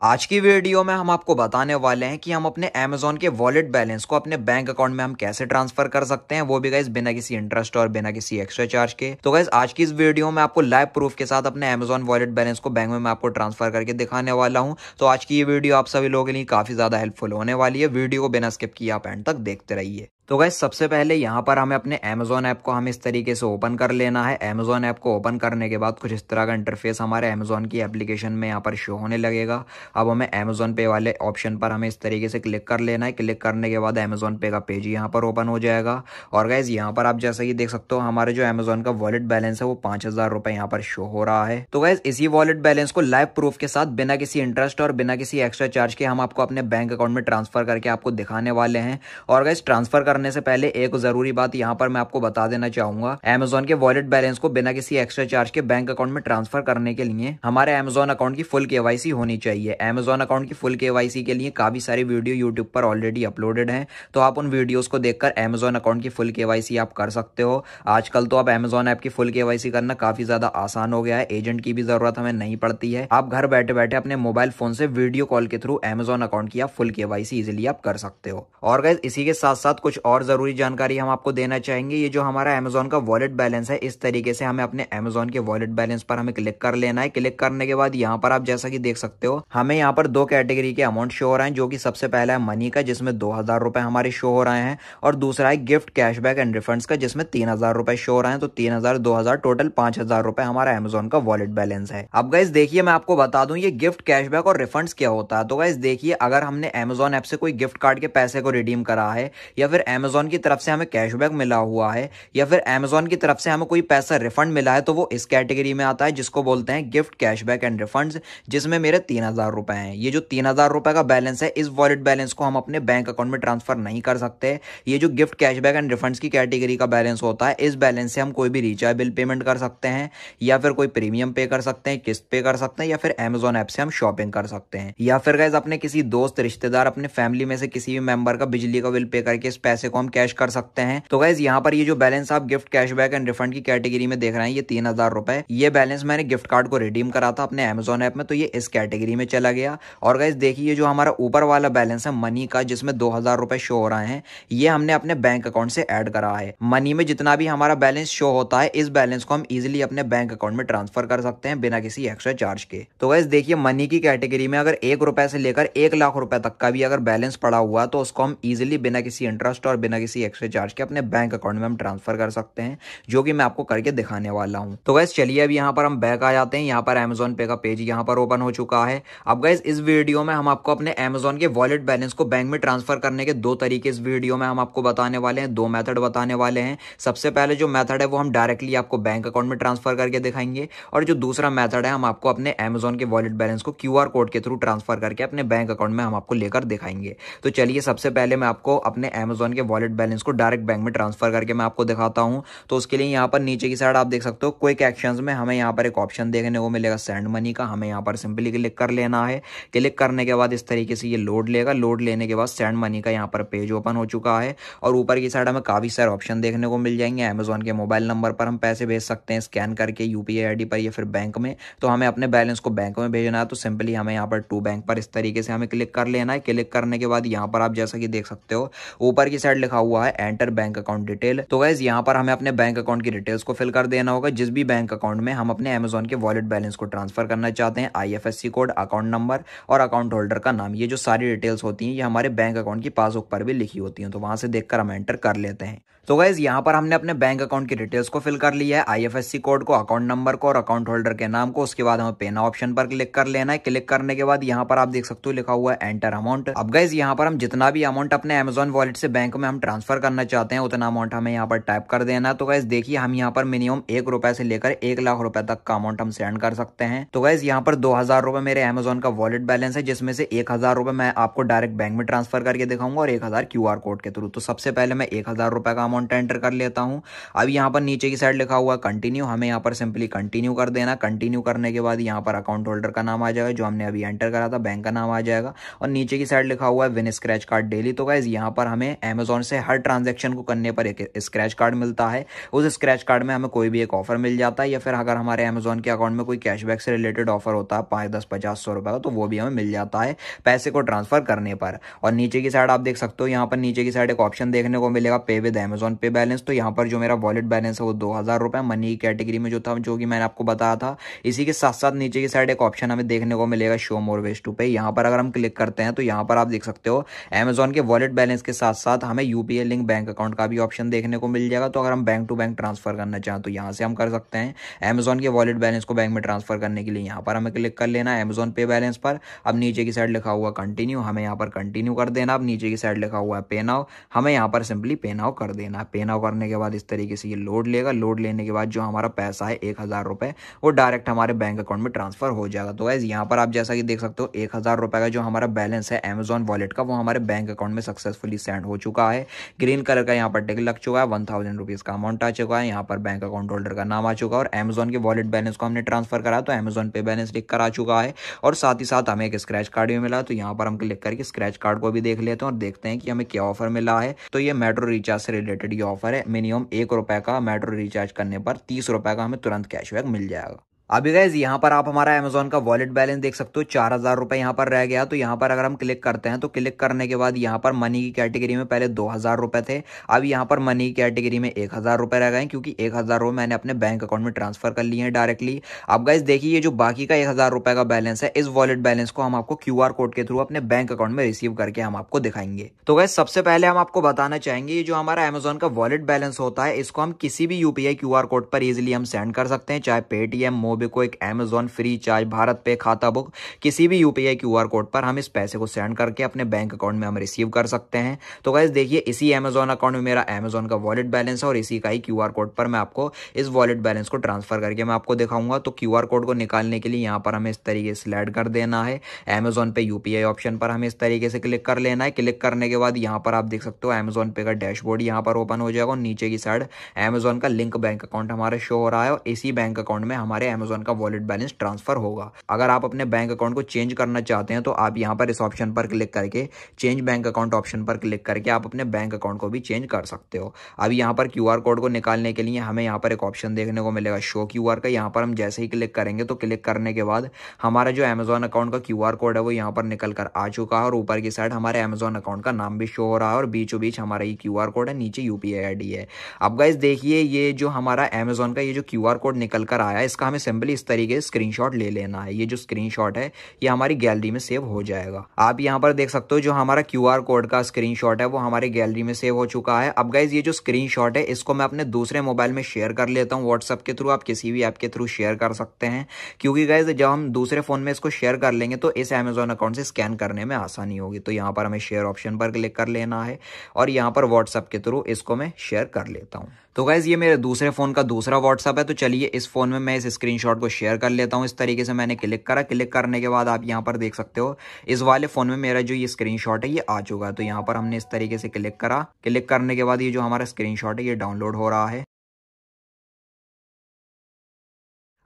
आज की वीडियो में हम आपको बताने वाले हैं कि हम अपने Amazon के वॉलेट बैलेंस को अपने बैंक अकाउंट में हम कैसे ट्रांसफर कर सकते हैं, वो भी गाइस बिना किसी इंटरेस्ट और बिना किसी एक्स्ट्रा चार्ज के। तो गाइस आज की इस वीडियो में आपको लाइव प्रूफ के साथ अपने Amazon वॉलेट बैलेंस को बैंक में मैं आपको ट्रांसफर करके दिखाने वाला हूं। तो आज की ये वीडियो आप सभी लोगों के लिए काफी ज्यादा हेल्पफुल होने वाली है। वीडियो को बिना स्किप किए आप एंड तक देखते रहिए। तो गाइस सबसे पहले यहाँ पर हमें अपने Amazon ऐप को हमें इस तरीके से ओपन कर लेना है। Amazon ऐप को ओपन करने के बाद कुछ इस तरह का इंटरफेस हमारे Amazon की एप्लीकेशन में यहाँ पर शो होने लगेगा। अब हमें Amazon पे वाले ऑप्शन पर हमें इस तरीके से क्लिक कर लेना है। क्लिक करने के बाद Amazon पे का पेज यहाँ पर ओपन हो जाएगा। और गाइस यहाँ पर आप जैसा कि देख सकते हो हमारे जो Amazon का वॉलेट बैलेंस है वो 5,000 रुपए यहाँ पर शो हो रहा है। तो गाइस इसी वॉलेट बैलेंस को लाइव प्रूफ के साथ बिना किसी इंटरेस्ट और बिना किसी एक्स्ट्रा चार्ज के हम आपको अपने बैंक अकाउंट में ट्रांसफर करके आपको दिखाने वाले हैं। और गाइस ट्रांसफर करने से पहले एक जरूरी बात यहाँ पर मैं आपको बता देना चाहूंगा। Amazon के वॉलेट बैलेंस को बिना किसी एक्स्ट्रा चार्ज के बैंक अकाउंट में ट्रांसफर करने के लिए हमारे Amazon अकाउंट की फुल केवाईसी होनी चाहिए। Amazon अकाउंट की फुल केवाईसी के लिए काफी सारी वीडियो यूट्यूब पर ऑलरेडी अपलोडेड हैं, तो आप उन वीडियोस को देखकर Amazon अकाउंट की फुल केवाईसी आप कर सकते हो। आजकल तो आप Amazon ऐप की फुल केवाईसी करना काफी ज्यादा आसान हो गया है। एजेंट की भी जरूरत हमें नहीं पड़ती है। आप घर बैठे बैठे अपने मोबाइल फोन से वीडियो कॉल के थ्रू Amazon अकाउंट की आप फुल केवाईसी इजिली आप कर सकते हो। और गाइस इसी के साथ साथ कुछ और जरूरी जानकारी हम आपको देना चाहेंगे। ये जो हमारा Amazon का वॉलेट बैलेंस है, इस तरीके से हमें अपने Amazon के वॉलेट बैलेंस पर हमें क्लिक कर लेना है। क्लिक करने के बाद यहाँ पर आप जैसा कि देख सकते हो हमें यहाँ पर दो कैटेगरी के अमाउंट शो हो रहे हैं, जो कि सबसे पहला है मनी का जिसमें 2,000 रुपए हमारे शो हो रहे हैं, और दूसरा है गिफ्ट कैशबैक एंड रिफंड्स का जिसमें 3,000 रुपए शो हो रहे हैं। तो 3,000 2,000 टोटल 5,000 रुपए हमारा Amazon का वॉलेट बैलेंस है। अब गाइस देखिए मैं आपको बता दूं ये गिफ्ट कैशबैक और रिफंड्स क्या होता है। तो गाइस देखिए अगर हमने Amazon ऐप से कोई गिफ्ट कार्ड के पैसे को रिडीम करा है, या फिर Amazon की तरफ से हमें कैशबैक मिला हुआ है, या फिर Amazon की तरफ से हमें कोई पैसा रिफंड मिला है, तो वो इस कैटेगरी में आता है जिसको बोलते हैं गिफ्ट कैशबैक एंड रिफंड्स, जिसमें मेरे 3,000 रुपए हैं। ये जो 3,000 रुपए का बैलेंस है, इस वॉलेट बैलेंस को हम अपने बैंक अकाउंट में ट्रांसफर नहीं कर सकते। ये जो गिफ्ट कैशबैक एंड रिफंड्स की कैटेगरी का बैलेंस होता है, इस बैलेंस से हम कोई भी रिचार्ज बिल पेमेंट कर सकते हैं, या फिर कोई प्रीमियम पे कर सकते हैं, किस्त पे कर सकते हैं, या फिर Amazon ऐप से हम शॉपिंग कर सकते हैं, या फिर गाइस अपने किसी दोस्त रिश्तेदार अपने फैमिली में से किसी भी मेंबर का बिजली का बिल पे करके इस पैसे को हम कैश कर सकते हैं। तो गाइस यहाँ पर ये जो बैलेंस आप गिफ्ट कैशबैक एंड रिफंड की कैटेगरी में देख रहे हैं, ये 3,000 रुपए, ये बैलेंस मैंने गिफ्ट कार्ड को रिडीम करा था अपने Amazon ऐप में, तो ये इस कैटेगरी में चला गया। और गाइस देखिए जो हमारा ऊपर वाला बैलेंस है मनी का जिसमें 2,000 रुपए शो हो रहे हैं, ये हमने अपने बैंक अकाउंट से ऐड करा है। मनी में जितना भी हमारा बैलेंस शो होता है, इस बैलेंस को हम इजिली अपने बैंक अकाउंट में ट्रांसफर कर सकते हैं बिना किसी एक्स्ट्रा चार्ज के। तो गाइस देखिए मनी की कैटेगरी में अगर 1 रुपए से लेकर 1 लाख रुपए तक का भी अगर बैलेंस पड़ा हुआ, तो उसको हम इजिली बिना किसी इंटरेस्ट और बिना किसी एक्स्ट्रा चार्ज के अपने बैंक अकाउंट में हम ट्रांसफर कर सकते हैं, जो कि मैं आपको करके दिखाने वाला हूं। तो गाइस चलिए अभी यहाँ पर हम बैक आ जाते हैं। यहाँ पर Amazon पे का पेज यहाँ पर ओपन हो चुका है। अब गाइस इस वीडियो में हम आपको अपने Amazon के वॉलेट बैलेंस को बैंक में ट्रांसफर करने के दो तरीके इस वीडियो में हम आपको बताने वाले हैं, दो मेथड बताने वाले हैं। सबसे पहले जो मेथड है वो हम डायरेक्टली आपको बैंक अकाउंट में ट्रांसफर करके दिखाएंगे, और जो दूसरा मेथड है हम आपको अपने Amazon के वॉलेट बैलेंस को QR कोड के थ्रू ट्रांसफर करके अपने बैंक अकाउंट में हम आपको लेकर दिखाएंगे। तो चलिए सबसे पहले मैं आपको अपने Amazon के वॉलेट बैलेंस को डायरेक्ट बैंक में ट्रांसफर करके मैं आपको दिखाता हूं। तो उसके लिए यहाँ पर नीचे की साइड आप देख सकते हो क्विक एक्शंस में हमें यहाँ पर एक ऑप्शन देखने को मिलेगा सेंड मनी का। हमें यहाँ पर सिंपली क्लिक कर लेना है। क्लिक करने के बाद इस तरीके से ये लोड लेगा। लोड लेने के बाद सेंड मनी का यहाँ पर पेज ओपन हो चुका है, और ऊपर की साइड हमें काफी सारे ऑप्शन देखने को मिल जाएंगे। Amazon के मोबाइल नंबर पर हम पैसे भेज सकते हैं स्कैन करके UPI ID पर, या फिर बैंक में। तो हमें अपने बैलेंस को बैंक में भेजना है, तो सिंपली हमें यहाँ पर टू बैंक पर इस तरीके से हमें क्लिक कर लेना है। क्लिक करने के बाद यहाँ पर आप जैसा कि देख सकते हो ऊपर की साइड लिखा हुआ है एंटर बैंक अकाउंट डिटेल। तो गाइस यहाँ पर हमें अपने बैंक अकाउंट की डिटेल्स को फिल कर देना होगा। जिस भी बैंक अकाउंट में हम अपने Amazon के वॉलेट बैलेंस को ट्रांसफर करना चाहते हैं, IFSC कोड, अकाउंट नंबर और अकाउंट होल्डर का नाम, ये जो सारी डिटेल्स होती हैं ये हमारे बैंक अकाउंट की पासबुक पर भी लिखी होती हैं, तो वहां से देखकर हम एंटर कर लेते हैं। तो गाइस यहाँ पर हमने अपने बैंक अकाउंट की डिटेल्स को फिल कर लिया है, IFSC कोड को, अकाउंट नंबर को और अकाउंट होल्डर के नाम को। उसके बाद हमें पे नाउ ऑप्शन पर क्लिक कर लेना है। क्लिक करने के बाद यहाँ पर आप देख सकते हो लिखा हुआ है एंटर अमाउंट। अब गाइस यहाँ पर हम जितना भी अमाउंट अपने Amazon वॉलेट से बैंक में हम ट्रांसफर करना चाहते हैं उतना अमाउंट हमें यहाँ पर टाइप कर देना है। तो गाइस देखिए हम यहाँ पर मिनिमम 1 रुपए से लेकर 1 लाख रुपए तक का अमाउंट हम सेंड कर सकते हैं। तो गाइस यहाँ पर 2,000 रुपए मेरे Amazon का वॉलेट बैलेंस है, जिसमें से 1,000 रुपए मैं आपको डायरेक्ट बैंक में ट्रांसफर करके दिखाऊंगा और 1,000 QR कोड के थ्रू। तो सबसे पहले मैं 1,000 रुपए का अमाउंट एंटर कर लेता हूँ। अब यहाँ पर नीचे की साइड लिखा हुआ कंटिन्यू, हमें यहाँ पर सिंपली कंटिन्यू कर देना। कंटिन्यू करने के बाद यहाँ पर अकाउंट होल्डर का नाम आ जाएगा जो हमने अभी एंटर करा था, बैंक का नाम आ जाएगा, और नीचे की साइड लिखा हुआ है विन स्क्रैच कार्ड डेली। तो गाइस यहाँ पर हमें Amazon अमेजोन से हर ट्रांजेक्शन को करने पर एक स्क्रैच कार्ड मिलता है। उस स्क्रैच कार्ड में हमें कोई भी एक ऑफर मिल जाता है, या फिर अगर हमारे अमेजोन के अकाउंट में कोई कैशबैक से रिलेटेड ऑफर होता है 5, 10, 50, 100 रुपए का, तो वो भी हमें मिल जाता है पैसे को ट्रांसफर करने पर। और नीचे की साइड आप देख सकते हो, यहाँ पर नीचे की साइड एक ऑप्शन देखने को मिलेगा पे विद अमेजोन पे बैलेंस। तो यहाँ पर जो मेरा वॉलेट बैलेंस है वो 2000 रुपए मनी की कैटेगरी में जो था, जो कि मैंने आपको बताया था। इसी के साथ साथ नीचे की साइड एक ऑप्शन हमें देखने को मिलेगा शो मोर वेज टू पे। यहाँ पर अगर हम क्लिक करते हैं तो यहाँ पर आप देख सकते हो अमेजोन के वॉलेट बैलेंस के साथ साथ हमें यूपीआई लिंक बैंक अकाउंट का भी ऑप्शन देखने को मिल जाएगा। तो अगर हम बैंक टू बैंक ट्रांसफर करना चाहें तो यहाँ से हम कर सकते हैं। अमेजोन के वॉलेट बैलेंस को बैंक में ट्रांसफर करने के लिए यहाँ पर हमें क्लिक कर लेना है अमेजोन पे बैलेंस पर। अब नीचे की साइड लिखा हुआ कंटिन्यू, हमें यहाँ पर कंटिन्यू कर देना। अब नीचे की साइड लिखा हुआ है पे नाउ, हमें यहाँ पर सिंपली पे नाउ कर देना है। पे नाउ करने के बाद इस तरीके से ये लोड लेगा। लोड लेने के बाद जो हमारा पैसा है 1000 रुपए वो डायरेक्ट हमारे बैंक अकाउंट में ट्रांसफर हो जाएगा। तो गाइस यहाँ पर आप जैसा कि देख सकते हो 1000 रुपए का जो हमारा बैलेंस है अमेजोन वॉलेट का, वो हमारे बैंक अकाउंट में सक्सेसफुली सेंड हो चुका है। ग्रीन कलर का यहाँ पर टिक लग चुका है, 1000 रुपीज का अमाउंट आ चुका है, यहाँ पर बैंक अकाउंट होल्डर का नाम आ चुका है और अमेजोन के वॉलेट बैलेंस को हमने ट्रांसफर करा तो अमेजोन पे बैलेंस लिख कर आ चुका है। और साथ ही साथ हमें एक स्क्रैच कार्ड भी मिला। तो यहाँ पर हम क्लिक करके स्क्रैच कार्ड को भी देख लेते हैं और देखते हैं कि हमें क्या ऑफर मिला है। तो ये मेट्रो रिचार्ज से रिलेटेड ये ऑफर है। मिनिमम 1 रुपए का मेट्रो रिचार्ज करने पर 30 रुपए का हमें तुरंत कैशबैक मिल जाएगा। अभी गाइज यहाँ पर आप हमारा अमेजोन का वॉलेट बैलेंस देख सकते हो, 4000 रुपए यहाँ पर रह गया। तो यहाँ पर अगर हम क्लिक करते हैं तो क्लिक करने के बाद यहाँ पर मनी की कैटेगरी में पहले 2000 रुपए थे, अब यहाँ पर मनी की कैटेगरी में 1000 रुपए रह गए, क्योंकि 1000 रुपए मैंने अपने बैंक अकाउंट में ट्रांसफर कर लिए हैं डायरेक्टली। अब गाइज देखिए, ये जो बाकी का 1000 रुपए का बैलेंस है, इस वॉलेट बैलेंस को हम आपको क्यूआर कोड के थ्रू अपने बैंक अकाउंट में रिसीव करके हम आपको दिखाएंगे। तो गाइज सबसे पहले हम आपको बताना चाहेंगे, ये जो हमारा अमेजोन का वॉलेट बैलेंस होता है, इसको हम किसी भी यूपीआई क्यूआर कोड पर इजिली हम सेंड कर सकते हैं, चाहे Paytm, MobiKwik, Amazon free charge, Bharat पे, खाता बुक, किसी भी यूपीआई क्यूआर कोड पर हम इस पैसे को सेंड करके अपने बैंक अकाउंट में हम रिसीव कर सकते हैं। तो गाइस देखिए, इसी अमेजोन अकाउंट में मेरा अमेजोन का वॉलेट बैलेंस है और इसी का ही क्यूआर कोड पर मैं आपको इस वॉलेट बैलेंस को ट्रांसफर करके मैं आपको दिखाऊंगा। तो क्यूआर कोड को निकालने के लिए यहाँ पर हमें इस तरीके से स्लाइड कर देना है। अमेजोन पे यूपीआई ऑप्शन पर हमें इस तरीके से क्लिक कर लेना है। क्लिक करने के बाद यहाँ पर आप देख सकते हो अमेजोन पे का डैशबोर्ड यहाँ पर ओपन हो जाएगा और नीचे की साइड अमेजोन का लिंक बैंक अकाउंट हमारा शो हो रहा है और इसी बैंक अकाउंट में हमारे अमेजोन का वॉलेट बैलेंस ट्रांसफर होगा। अगर आप अपने बैंक अकाउंट को चेंज करना चाहते हैं तो आप यहां पर इस ऑप्शन पर क्लिक करके चेंज बैंक अकाउंट ऑप्शन पर क्लिक करके आप अपने बैंक अकाउंट को भी चेंज कर सकते हो। अब यहां पर क्यूआर कोड को निकालने के लिए हमें यहां पर एक ऑप्शन देखने को मिलेगा शो क्यूआर का। यहां पर हम जैसे ही क्लिक करेंगे तो क्लिक करने के बाद हमारा जो अमेजोन अकाउंट का क्यूआर कोड है वो यहां पर निकल कर आ चुका है और ऊपर की साइड हमारे अमेजोन अकाउंट का नाम भी शो हो रहा है और बीचों बीच हमारा ये क्यूआर कोड है, नीचे यूपीआई आईडी है। अब गाइस देखिए, ये जो हमारा अमेजोन का ये जो क्यूआर कोड निकल कर आया है, इसका हमें सिंपली इस तरीके से स्क्रीनशॉट ले लेना है। ये जो स्क्रीनशॉट है ये हमारी गैलरी में सेव हो जाएगा। आप यहां पर देख सकते हो जो हमारा क्यूआर कोड का स्क्रीनशॉट है वो हमारे गैलरी में सेव हो चुका है। अब गाइज ये जो स्क्रीनशॉट है इसको मैं अपने दूसरे मोबाइल में शेयर कर लेता हूं व्हाट्सएप के थ्रू। आप किसी भी ऐप के थ्रू शेयर कर सकते हैं, क्योंकि गाइज जब हम दूसरे फोन में इसको शेयर कर लेंगे तो इस अमेजोन अकाउंट से स्कैन करने में आसानी होगी। तो यहाँ पर हमें शेयर ऑप्शन पर क्लिक कर लेना है और यहाँ पर व्हाट्सएप के थ्रू इसको मैं शेयर कर लेता हूँ। तो गाइज ये मेरे दूसरे फोन का दूसरा व्हाट्सएप है। तो चलिए इस फोन में मैं इस स्क्रीनशॉट को शेयर कर लेता हूँ। इस तरीके से मैंने क्लिक करा। क्लिक करने के बाद आप यहाँ पर देख सकते हो इस वाले फोन में मेरा जो ये स्क्रीनशॉट है ये आ चुका है। तो यहाँ पर हमने इस तरीके से क्लिक करा। क्लिक करने के बाद ये जो हमारा स्क्रीनशॉट है ये डाउनलोड हो रहा है।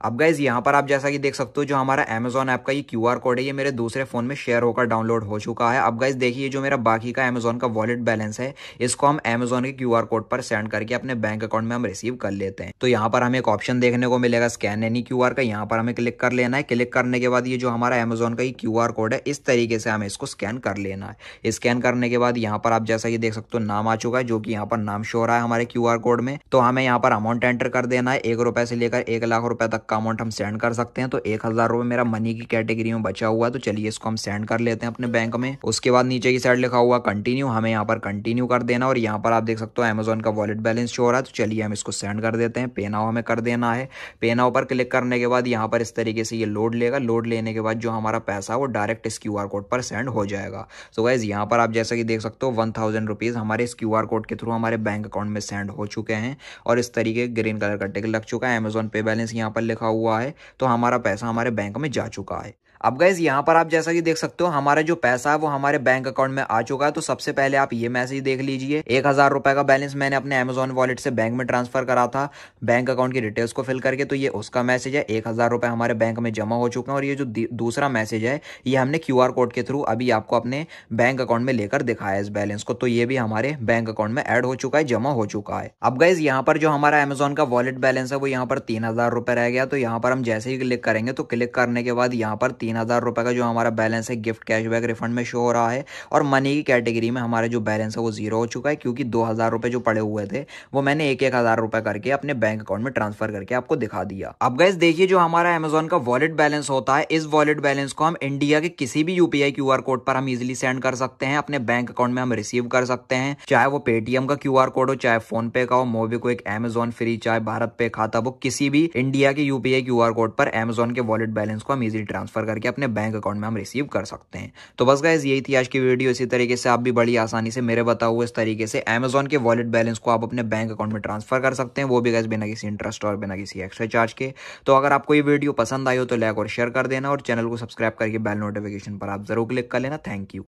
अब गाइज यहाँ पर आप जैसा कि देख सकते हो जो हमारा अमेजोन ऐप का ये क्यूआर कोड है ये मेरे दूसरे फोन में शेयर होकर डाउनलोड हो चुका है। अब गाइज देखिए, जो मेरा बाकी का अमेजोन का वॉलेट बैलेंस है इसको हम अमेजोन के क्यूआर कोड पर सेंड करके अपने बैंक अकाउंट में हम रिसीव कर लेते हैं। तो यहाँ पर हमें एक ऑप्शन देखने को मिलेगा स्कैन एनी क्यूआर का। यहाँ पर हमें क्लिक कर लेना है। क्लिक करने के बाद ये जो हमारा अमेजोन का ये क्यूआर कोड है इस तरीके से हमें इसको स्कैन कर लेना है। स्कैन करने के बाद यहाँ पर आप जैसा कि देख सकते हो नाम आ चुका है, जो कि यहाँ पर नाम शो हो रहा है हमारे क्यूआर कोड में। तो हमें यहाँ पर अमाउंट एंटर कर देना है। 1 रुपए से लेकर 1 लाख रुपए तक का अमाउंट हम सेंड कर सकते हैं। तो 1000 रुपए मेरा मनी की कैटेगरी में बचा हुआ है। तो चलिए इसको हम सेंड कर लेते हैं अपने बैंक में। उसके बाद नीचे की साइड लिखा हुआ कंटिन्यू, हमें यहाँ पर कंटिन्यू कर देना और यहाँ पर आप देख सकते हो अमेजोन का वॉलेट बैलेंस शो हो रहा है। तो चलिए हम इसको सेंड कर देते हैं। पे नाउ हमें कर देना है। पे नाउ पर क्लिक करने के बाद यहाँ पर इस तरीके से ये लोड लेगा। लोड लेने के बाद जो हमारा पैसा है वो डायरेक्ट इस क्यूआर कोड पर सेंड हो जाएगा। तो गाइज यहाँ पर आप जैसा कि देख सकते हो 1000 रुपीज हमारे इस क्यूआर कोड के थ्रू हमारे बैंक अकाउंट में सेंड हो चुके हैं और इस तरीके ग्रीन कलर का टिक लग चुका है। अमेजोन पे बैलेंस यहाँ पर लिखा हुआ है। तो हमारा पैसा हमारे बैंक में जा चुका है। अब गाइज यहाँ पर आप जैसा कि देख सकते हो हमारा जो पैसा है वो हमारे बैंक अकाउंट में आ चुका है। तो सबसे पहले आप ये मैसेज देख लीजिए, 1000 रुपए का बैलेंस मैंने अपने अमेजोन वॉलेट से बैंक में ट्रांसफर करा था बैंक अकाउंट की डिटेल्स को फिल करके। तो ये उसका मैसेज है, 1000 रुपए हमारे बैंक में जमा हो चुके हैं। और ये जो दूसरा मैसेज है ये हमने QR कोड के थ्रू अभी आपको अपने बैंक अकाउंट में लेकर दिखाया इस बैलेंस को। तो ये भी हमारे बैंक अकाउंट में ऐड हो चुका है, जमा हो चुका है। अब गाइज यहाँ पर जो हमारा अमेजोन का वॉलेट बैलेंस है वो यहाँ पर 3000 रुपए रह गया। तो यहाँ पर हम जैसे ही क्लिक करेंगे तो क्लिक करने के बाद यहाँ पर 3000 रुपए का जो हमारा बैलेंस है गिफ्ट कैशबैक रिफंड में शो हो रहा है। और मनी की कैटेगरी में हमारा जो बैलेंस है वो 0 हो चुका है, क्योंकि 2000 रुपए जो पड़े हुए थे वो मैंने 1000 रुपए करके अपने बैंक अकाउंट में ट्रांसफर करके आपको दिखा दिया। अब गाइस देखिए जो हमारा अमेजोन का वॉलेट बैलेंस होता है, इस वॉलेट बैलेंस को हम इंडिया के किसी भी UPI QR कोड पर हम इजीली सेंड कर सकते हैं, अपने बैंक अकाउंट में हम रिसीव कर सकते हैं। चाहे वो पेटीएम का QR कोड हो, चाहे फोन पे का हो, मोबीक्विक, अमेजोन फ्री, चाहे भारत पे खाता बुक, किसी भी इंडिया के UPI QR कोड पर अमेजोन के वॉलेट बैलेंस को हम इजीली ट्रांसफर करके अपने बैंक अकाउंट में हम रिसीव कर सकते हैं। तो बस गाइस यही थी आज की वीडियो। इसी तरीके से आप भी बड़ी आसानी से मेरे बताए हुए इस तरीके से अमेजोन के वॉलेट बैलेंस को आप अपने बैंक अकाउंट में ट्रांसफर कर सकते हैं, वो भी गाइस बिना किसी इंटरेस्ट और बिना किसी एक्स्ट्रा चार्ज के। तो अगर आपको ये वीडियो पसंद आई हो तो लाइक और शेयर कर देना और चैनल को सब्सक्राइब करके बेल नोटिफिकेशन पर आप जरूर क्लिक कर लेना। Thank you.